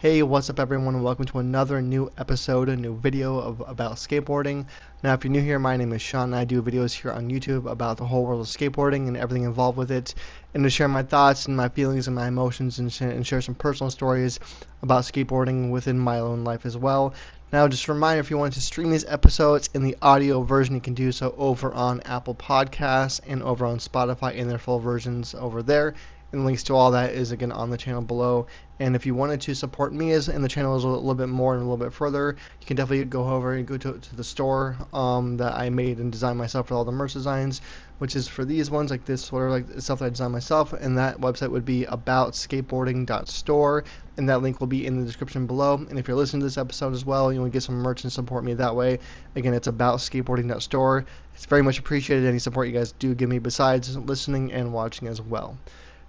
Hey, what's up everyone, and welcome to another new episode, a new video about skateboarding. Now, if you're new here, my name is Sean, and I do videos here on YouTube about the whole world of skateboarding and everything involved with it, and to share my thoughts and my feelings and my emotions and share some personal stories about skateboarding within my own life as well. Now, just a reminder, if you want to stream these episodes in the audio version, you can do so over on Apple Podcasts and over on Spotify in their full versions over there. And links to all that is again on the channel below. And if you wanted to support me and the channel is a little bit more and a little bit further, you can definitely go over and go to the store that I made and designed myself for all the merch designs, which is for these ones like this sort of like stuff that I designed myself. And that website would be aboutskateboarding.store, and that link will be in the description below. And if you're listening to this episode as well, you want to get some merch and support me that way, again, it's aboutskateboarding.store. It's very much appreciated any support you guys do give me besides listening and watching as well.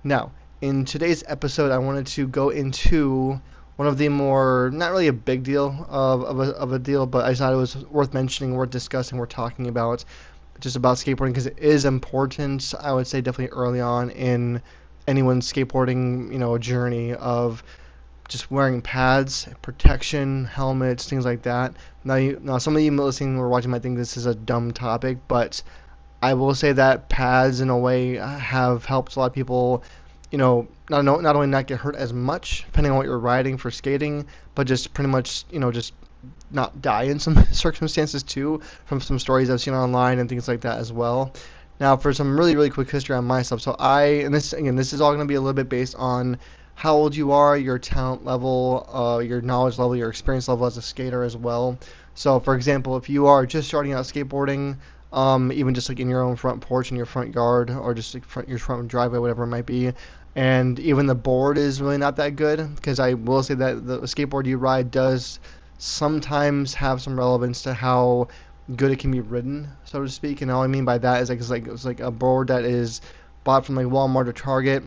Now, in today's episode, I wanted to go into one of the more, not really a big deal of a deal, but I thought it was worth mentioning, worth discussing, worth talking about, just about skateboarding, because it is important, I would say definitely early on in anyone's skateboarding, journey of just wearing pads, protection, helmets, things like that. Now some of you listening or watching might think this is a dumb topic, but I will say that pads, in a way, have helped a lot of people, not only not get hurt as much, depending on what you're riding for skating, but just pretty much, just not die in some circumstances too, from some stories I've seen online and things like that as well. Now, for some really, really quick history on myself, and this is all going to be a little bit based on how old you are, your talent level, your knowledge level, your experience level as a skater as well. So, for example, if you are just starting out skateboarding, even just like in your own front porch in your front yard, or just like your front driveway, whatever it might be, and even the board is really not that good, because I will say that the skateboard you ride does sometimes have some relevance to how good it can be ridden, so to speak. And all I mean by that is it's like a board that is bought from like Walmart or Target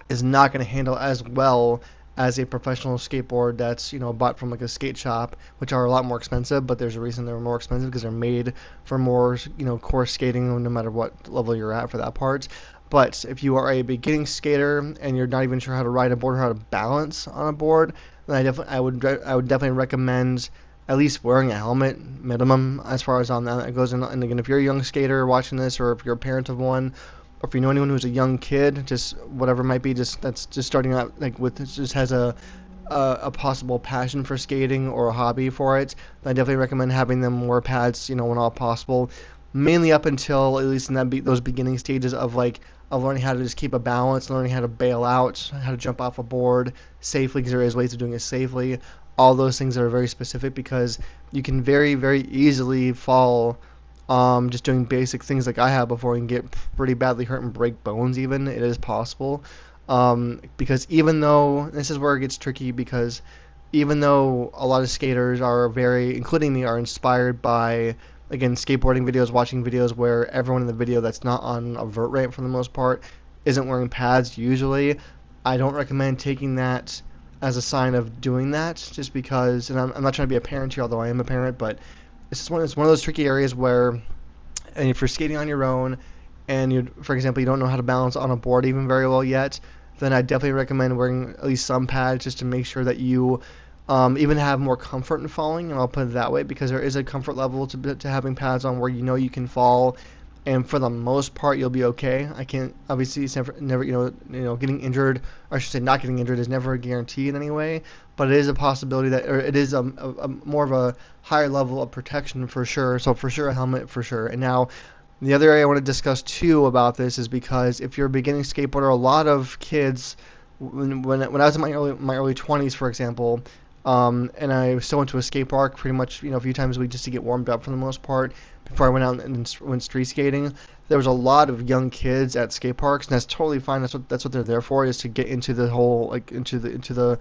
is not going to handle as well as a professional skateboard that's bought from like a skate shop, which are a lot more expensive. But there's a reason they're more expensive, because they're made for more course skating, no matter what level you're at for that part. But if you are a beginning skater and you're not even sure how to ride a board or how to balance on a board, then I would definitely recommend at least wearing a helmet minimum, as far as on that goes. And again, if you're a young skater watching this, or if you're a parent of one, or if you know anyone who's a young kid, just whatever it might be, that's just starting out, like with just has a possible passion for skating or a hobby for it, then I definitely recommend having them wear pads, when all possible. Mainly up until at least in those beginning stages of learning how to just keep a balance, learning how to bail out, how to jump off a board safely, because there is ways of doing it safely. All those things are very specific, because you can very, very easily fall just doing basic things like I have before, and get pretty badly hurt and break bones even. It is possible. Because even though, this is where it gets tricky, because even though a lot of skaters are including me, are inspired by, again, skateboarding videos, watching videos where everyone in the video that's not on a vert ramp for the most part isn't wearing pads usually, I don't recommend taking that as a sign of doing that, just because, and I'm not trying to be a parent here, although I am a parent, but it's one of those tricky areas where, and if you're skating on your own, and for example, you don't know how to balance on a board even very well yet, then I definitely recommend wearing at least some pads, just to make sure that you even have more comfort in falling. And I'll put it that way, because there is a comfort level to having pads on where you can fall, and for the most part you'll be okay. I can't, obviously it's never getting injured, or I should say not getting injured, is never a guarantee in any way, but it is a possibility that, or it is a more of a higher level of protection for sure. So for sure a helmet for sure. And now the other area I want to discuss too about this is, because if you're a beginning skateboarder, a lot of kids, when I was in my early 20s, for example, and I still went to a skate park pretty much a few times a week, just to get warmed up for the most part before I went out and went street skating. There was a lot of young kids at skate parks, and that's totally fine. That's what they're there for, is to get into the whole, into the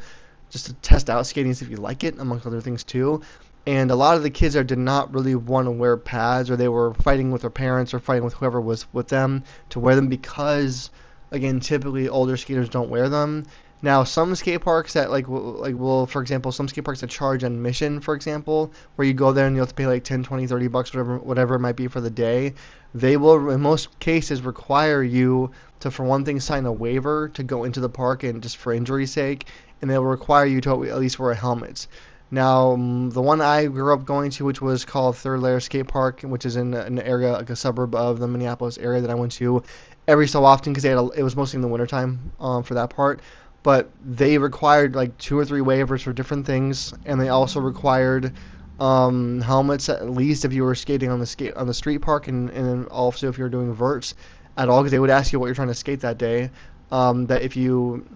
just to test out skating, see if you like it, amongst other things too. And a lot of the kids there did not really want to wear pads, or they were fighting with their parents or fighting with whoever was with them to wear them, because, again, typically older skaters don't wear them. Now, some skate parks that for example, some skate parks that charge admission, for example, where you go there and you have to pay like 10, 20, 30 bucks, whatever it might be for the day, they will, in most cases, require you to, for one thing, sign a waiver to go into the park, and just for injury's sake, and they will require you to at least wear a helmet. Now, the one I grew up going to, which was called Third Layer Skate Park, which is in an area, like a suburb of the Minneapolis area that I went to every so often because it was mostly in the wintertime for that part. But they required like 2 or 3 waivers for different things, and they also required helmets at least if you were skating on the street park, and also if you were doing verts at all, because they would ask you what you're trying to skate that day. That if you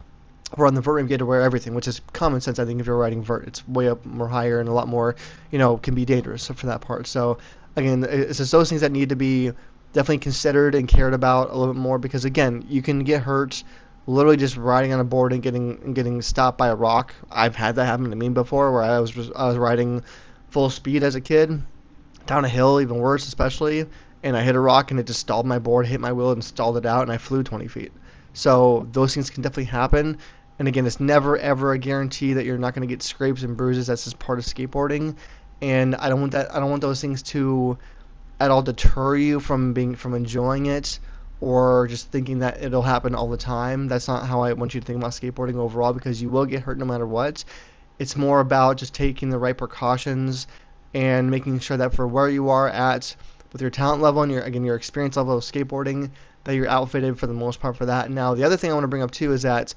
were on the vert ramp, you had to wear everything, which is common sense. I think if you're riding vert, it's way up more higher and a lot more, can be dangerous for that part. So again, it's just those things that need to be definitely considered and cared about a little bit more, because again, you can get hurt literally just riding on a board and getting stopped by a rock. I've had that happen to me before, where I was riding full speed as a kid down a hill, even worse especially, and I hit a rock and it just stalled my board, hit my wheel and stalled it out, and I flew 20 feet. So those things can definitely happen. And again, it's never ever a guarantee that you're not going to get scrapes and bruises. That's just part of skateboarding, and I don't want that. I don't want those things to at all deter you from enjoying it, or just thinking that it'll happen all the time. That's not how I want you to think about skateboarding overall, because you will get hurt no matter what. It's more about just taking the right precautions and making sure that for where you are at with your talent level and your experience level of skateboarding, that you're outfitted for the most part for that. Now, the other thing I want to bring up too is that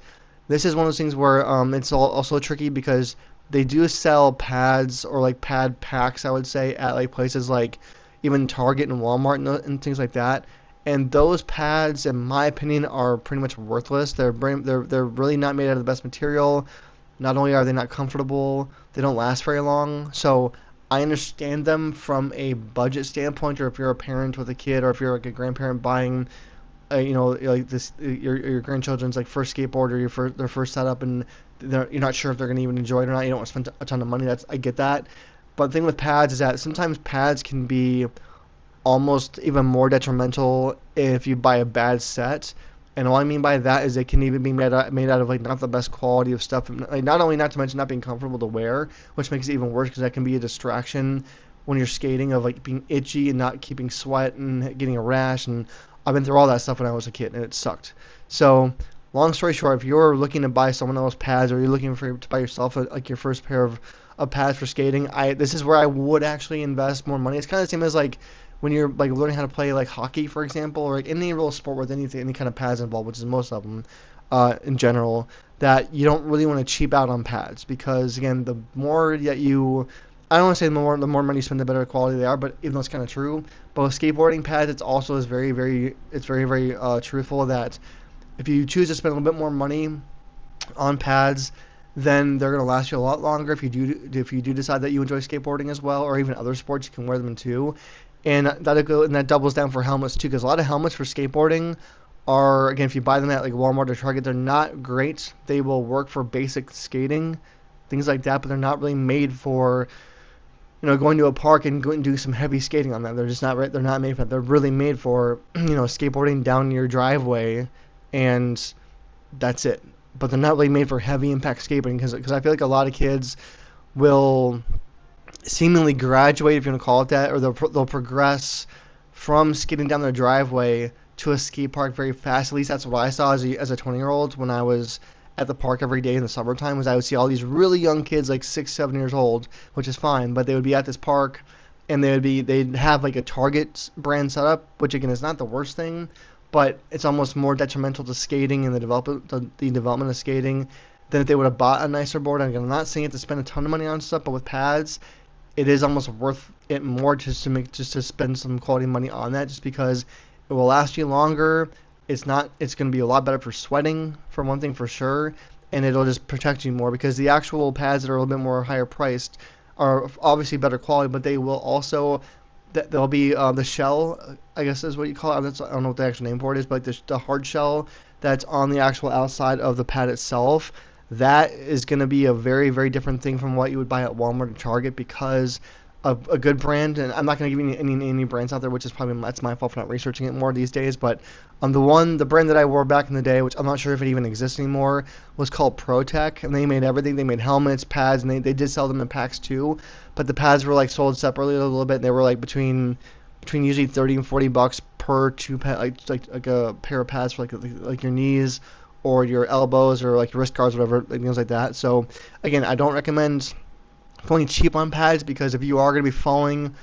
this is one of those things where it's also tricky, because they do sell pads or like pad packs, I would say, at like places like even Target and Walmart and things like that. And those pads, in my opinion, are pretty much worthless. They're really not made out of the best material. Not only are they not comfortable, they don't last very long. So I understand them from a budget standpoint, or if you're a parent with a kid, or if you're like a grandparent buying, like this, your grandchildren's like first skateboard, or their first setup, and you're not sure if they're gonna even enjoy it or not. You don't want to spend a ton of money. I get that. But the thing with pads is that sometimes pads can be almost even more detrimental if you buy a bad set. And all I mean by that is they can even be made out of like not the best quality of stuff. Like, not to mention not being comfortable to wear, which makes it even worse, because that can be a distraction when you're skating, of like being itchy and not keeping sweat and getting a rash. And I've been through all that stuff when I was a kid, and it sucked. So long story short, if you're looking to buy someone else's pads, or you're looking to buy yourself like your first pair of pads for skating, this is where I would actually invest more money. It's kind of the same as like when you're like learning how to play like hockey, for example, or like any real sport with any kind of pads involved, which is most of them in general, that you don't really want to cheap out on pads, because again, the more that I don't want to say the more money you spend, the better quality they are, but even though it's kind of true, but with skateboarding pads, it's also very truthful that if you choose to spend a little bit more money on pads, then they're going to last you a lot longer. If you do decide that you enjoy skateboarding as well, or even other sports, you can wear them too. And that doubles down for helmets too, because a lot of helmets for skateboarding are, again, if you buy them at like Walmart or Target, they're not great. They will work for basic skating, things like that, but they're not really made for going to a park and going and doing some heavy skating on that. They're just not right. They're not made for that. They're really made for skateboarding down your driveway, and that's it. But they're not really made for heavy impact skateboarding, because I feel like a lot of kids will seemingly graduate, if you want to call it that, or they'll progress from skating down their driveway to a skate park very fast. At least that's what I saw as a 20-year-old when I was at the park every day in the summertime. Was I would see all these really young kids, like 6-7 years old, which is fine, but they would be at this park and they'd have like a Target brand setup, which again is not the worst thing, but it's almost more detrimental to skating and the development of skating than if they would have bought a nicer board. And I'm not saying you have to spend a ton of money on stuff, but with pads, it is almost worth it more just to spend some quality money on that, just because it will last you longer. It's going to be a lot better for sweating, for one thing, for sure, and it'll just protect you more, because the actual pads that are a little bit more higher priced are obviously better quality, but they will also, there'll be the shell, I guess is what you call it. I don't know what the actual name for it is, but the hard shell that's on the actual outside of the pad itself, that is going to be a very, very different thing from what you would buy at Walmart or Target, because of a good brand. And I'm not going to give you any brands out there, which is probably, that's my fault for not researching it more these days, but the brand that I wore back in the day, which I'm not sure if it even exists anymore, was called ProTech, and they made everything. They made helmets, pads, and they did sell them in packs too, but the pads were like sold separately a little bit, and they were like between usually $30 and $40 per two pad, like a pair of pads for like your knees or your elbows or like your wrist guards, whatever, like, things like that. So again, I don't recommend going cheap on pads, because if you are going to be falling,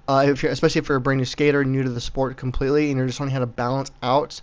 especially if you're a brand new skater, new to the sport completely, and you're just learning how to balance out,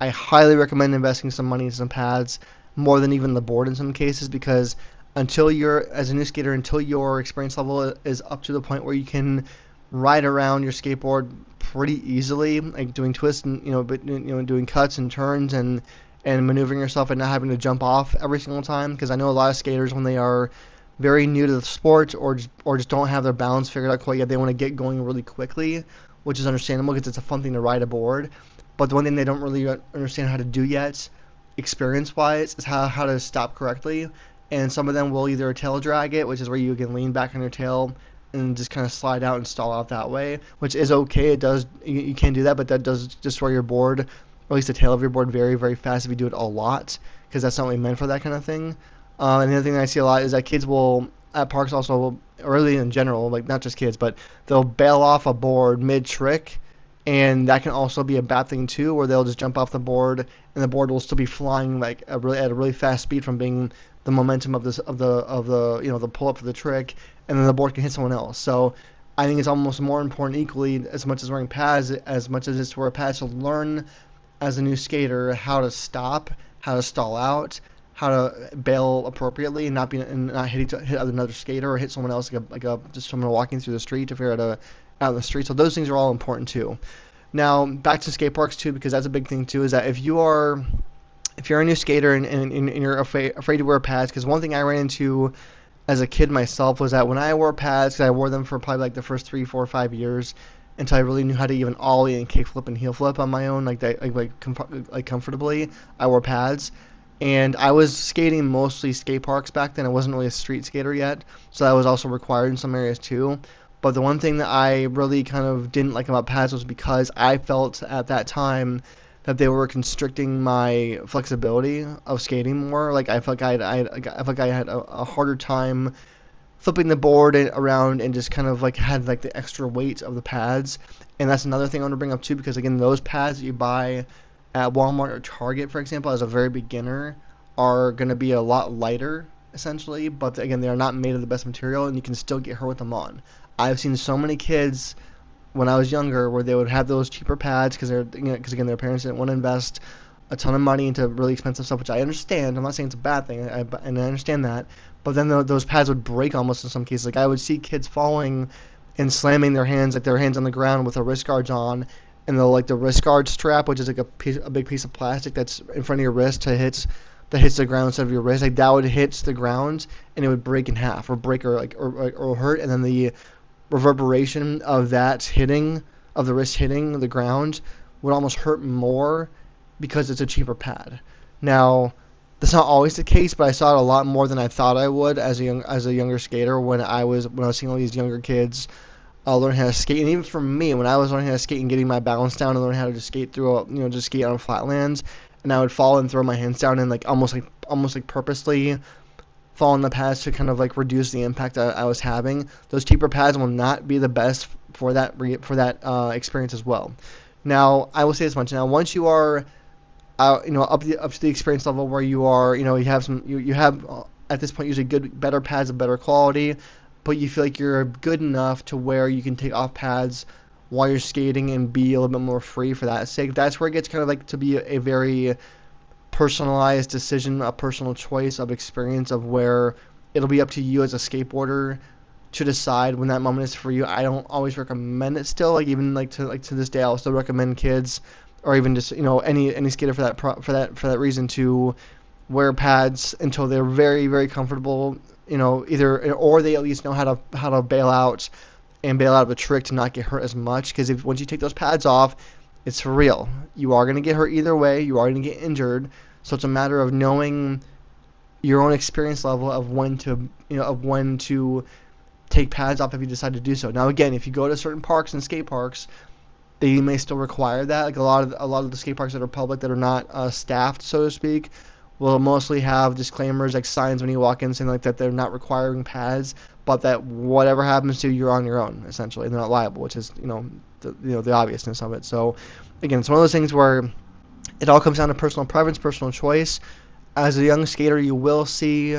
I highly recommend investing some money in some pads, more than even the board in some cases, because as a new skater, until your experience level is up to the point where you can ride around your skateboard pretty easily, like doing twists and doing cuts and turns and maneuvering yourself and not having to jump off every single time. Because I know a lot of skaters, when they are very new to the sport, or just don't have their balance figured out quite yet, they want to get going really quickly, which is understandable because it's a fun thing to ride a board. But the one thing they don't really understand how to do yet, experience-wise, is how to stop correctly. And some of them will either tail drag it, which is where you can lean back on your tail and just kind of slide out and stall out that way, which is okay. It does, you can do that, but that does destroy your board, or at least the tail of your board, very, very fast if you do it a lot, because that's not really meant for that kind of thing. And the other thing that I see a lot is that kids will, at parks also, or really in general, like not just kids, but they'll bail off a board mid-trick, and that can also be a bad thing too, where they'll just jump off the board and the board will still be flying like at a really fast speed from being the momentum of the pull up for the trick, and then the board can hit someone else. So I think it's almost more important, equally as much as wearing pads, as much as it's to wear pads, to learn as a new skater how to stop, how to stall out, how to bail appropriately, and not hit another skater or hit someone else, like just someone walking through the street, to figure out out in the street. So those things are all important too. Now back to skate parks too, because that's a big thing too. Is that if you're a new skater and you're afraid to wear pads, because one thing I ran into as a kid myself was that when I wore pads, because I wore them for probably like the first 3, 4, 5 years, until I really knew how to even ollie and kickflip and heel flip on my own, like comfortably, I wore pads. And I was skating mostly skate parks back then. I wasn't really a street skater yet, so that was also required in some areas too. But the one thing that I really kind of didn't like about pads was because I felt at that time that they were constricting my flexibility of skating more. Like I felt like I felt like I had a harder time flipping the board around, and just kind of like had like the extra weight of the pads. And that's another thing I want to bring up too, because again, those pads that you buy at Walmart or Target, for example, as a very beginner, are going to be a lot lighter essentially, but again, they are not made of the best material, and you can still get hurt with them on. I've seen so many kids when I was younger where they would have those cheaper pads because again, their parents didn't want to invest a ton of money into really expensive stuff, which I understand. I'm not saying it's a bad thing, and I understand that. But then those pads would break almost in some cases. Like I would see kids falling and slamming their hands on the ground with their wrist guards on, and the wrist guard strap, which is like a big piece of plastic that's in front of your wrist that hits the ground instead of your wrist. Like that would hit the ground and it would break in half, or break, or hurt, and then the reverberation of the wrist hitting the ground would almost hurt more because it's a cheaper pad. Now, that's not always the case, but I saw it a lot more than I thought I would as a younger skater, when I was seeing all these younger kids learn how to skate. And even for me, when I was learning how to skate and getting my balance down and learning how to just skate just skate on flatlands, and I would fall and throw my hands down and almost like purposely fall on the pads to kind of like reduce the impact I was having. Those cheaper pads will not be the best for that experience as well. Now, I will say this much. Now, once you are up to the experience level where you are, you have at this point usually better pads of better quality, but you feel like you're good enough to where you can take off pads while you're skating and be a little bit more free for that sake. That's where it gets kind of like to be a very personalized decision, a personal choice of experience, of where it'll be up to you as a skateboarder to decide when that moment is for you. I don't always recommend it still, even to this day. I'll still recommend kids, or even just any skater for that reason, to wear pads until they're very, very comfortable. Or they at least know how to bail out of a trick to not get hurt as much. Because once you take those pads off, it's for real. You are going to get hurt either way. You are going to get injured. So it's a matter of knowing your own experience level of when to take pads off if you decide to do so. Now, again, if you go to certain parks and skate parks, they may still require that. Like a lot of the skate parks that are public, that are not staffed, so to speak, will mostly have disclaimers, like signs when you walk in, saying like that they're not requiring pads, but that whatever happens to you, you're on your own, essentially. They're not liable, which is the obviousness of it. So again, it's one of those things where It all comes down to personal preference, personal choice. As a young skater, you will see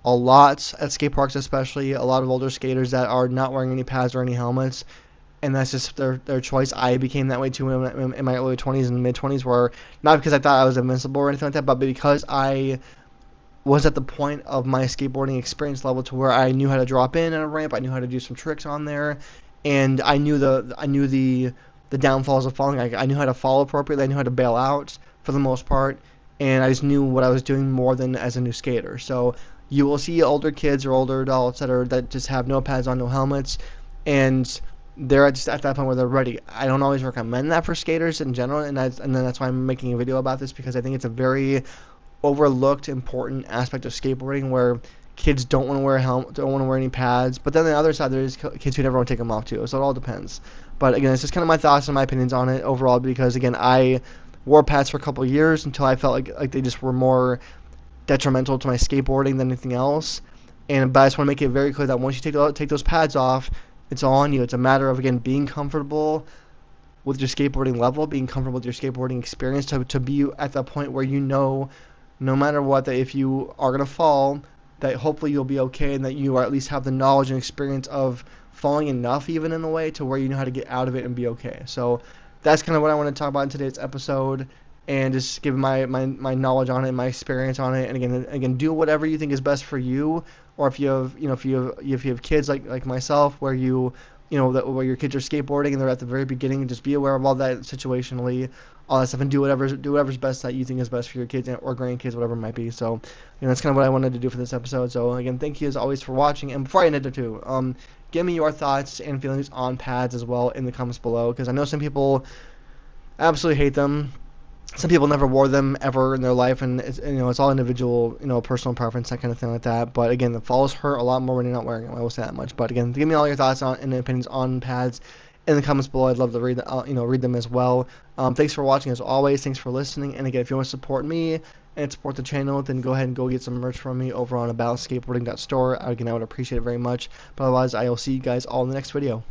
a lot at skate parks, especially a lot of older skaters that are not wearing any pads or any helmets, and that's just their choice. I became that way too in my early 20s and mid 20s, where not because I thought I was invincible or anything like that, but because I was at the point of my skateboarding experience level to where I knew how to drop in on a ramp, I knew how to do some tricks on there, and I knew the downfalls of falling. I knew how to fall appropriately. I knew how to bail out for the most part, and I just knew what I was doing more than as a new skater. So you will see older kids or older adults that just have no pads on, no helmets, and they're just at that point where they're ready. I don't always recommend that for skaters in general, and then that's why I'm making a video about this, because I think it's a very overlooked important aspect of skateboarding where kids don't want to wear a helmet, don't want to wear any pads. But then on the other side, there's kids who never want to take them off too. So it all depends. But again, it's just kind of my thoughts and my opinions on it overall, because again, I wore pads for a couple of years until I felt like they just were more detrimental to my skateboarding than anything else. But I just want to make it very clear that once you take those pads off, it's all on you. It's a matter of, again, being comfortable with your skateboarding level, being comfortable with your skateboarding experience, to be at that point where you know, no matter what, that if you are going to fall, that hopefully you'll be okay, and that you at least have the knowledge and experience of falling enough, even in a way, to where you know how to get out of it and be okay. So that's kind of what I want to talk about in today's episode, and just give my knowledge on it, my experience on it. And again, do whatever you think is best for you. Or if you have, if you have kids like myself, where where your kids are skateboarding and they're at the very beginning, just be aware of all that situationally, all that stuff, and do whatever's best that you think is best for your kids or grandkids, whatever it might be. So, that's kind of what I wanted to do for this episode. So again, thank you as always for watching. And before I end it too, give me your thoughts and feelings on pads as well in the comments below, because I know some people absolutely hate them. Some people never wore them ever in their life, and it's all individual, personal preference, that kind of thing like that. But again, the falls hurt a lot more when you're not wearing them. I will say that much. But again, give me all your thoughts on and opinions on pads in the comments below. I'd love to read read them as well. Thanks for watching as always. Thanks for listening. And again, if you want to support me and support the channel, then go ahead and go get some merch from me over on aboutskateboarding.store. Again, I would appreciate it very much. But otherwise, I will see you guys all in the next video.